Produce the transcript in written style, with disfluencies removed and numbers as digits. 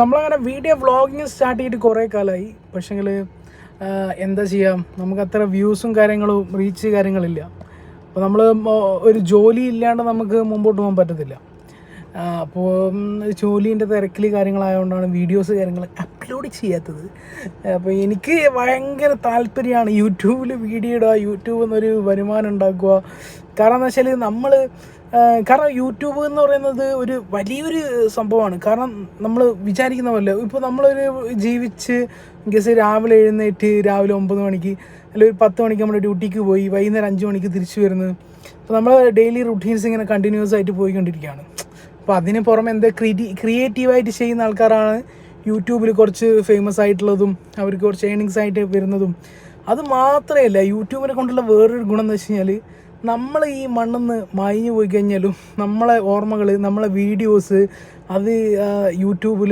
നമ്മളങ്ങനെ video vlogging start ചെയ്തിട്ട് കുറേ കാലമായി. പക്ഷേങ്കിൽ എന്താ ചെയ്യാം, നമുക്ക് അത്ര വ്യൂസും കാര്യങ്ങളും റീച്ച് കാര്യങ്ങളില്ല. അപ്പോൾ നമ്മൾ ഒരു ജോലി ഇല്ലാണ്ട് നമുക്ക് മുമ്പോട്ട് പോകാൻ പറ്റത്തില്ല. അപ്പോൾ ജോലീൻ്റെ തിരക്കിൽ കാര്യങ്ങളായതുകൊണ്ടാണ് വീഡിയോസ് കാര്യങ്ങൾ അപ്ലോഡ് ചെയ്യാത്തത്. അപ്പോൾ എനിക്ക് ഭയങ്കര താല്പര്യമാണ് യൂട്യൂബിൽ വീഡിയോ ഇടുക, യൂട്യൂബിൽ നിന്നൊരു വരുമാനം ഉണ്ടാക്കുക. കാരണം എന്താ വെച്ചാൽ കാരണം യൂട്യൂബ് എന്ന് പറയുന്നത് ഒരു വലിയൊരു സംഭവമാണ്. കാരണം നമ്മൾ വിചാരിക്കുന്ന പോലെ ഇപ്പോൾ നമ്മളൊരു ജീവിച്ച് ഗസ് രാവിലെ എഴുന്നേറ്റ് രാവിലെ 9 മണിക്ക് അല്ലെങ്കിൽ ഒരു 10 മണിക്ക് നമ്മൾ ഡ്യൂട്ടിക്ക് പോയി വൈകുന്നേരം 5 മണിക്ക് തിരിച്ചു വരുന്നത്. അപ്പോൾ നമ്മൾ ഡെയിലി റുട്ടീൻസ് ഇങ്ങനെ കണ്ടിന്യൂസ് ആയിട്ട് പോയിക്കൊണ്ടിരിക്കുകയാണ്. അപ്പോൾ അതിന് പുറമെ എന്താ ക്രിയേറ്റീവായിട്ട് ചെയ്യുന്ന ആൾക്കാരാണ് യൂട്യൂബിൽ കുറച്ച് ഫേമസ് ആയിട്ടുള്ളതും അവർക്ക് കുറച്ച് ഏണിങ്സ് ആയിട്ട് വരുന്നതും. അത് മാത്രമല്ല, യൂട്യൂബിനെ കൊണ്ടുള്ള വേറൊരു ഗുണം എന്ന് വെച്ച് കഴിഞ്ഞാൽ നമ്മൾ ഈ മണ്ണിന്ന് മായിഞ്ഞു പോയി കഴിഞ്ഞാലും നമ്മളെ ഓർമ്മകൾ, നമ്മളെ വീഡിയോസ് അത് യൂട്യൂബിൽ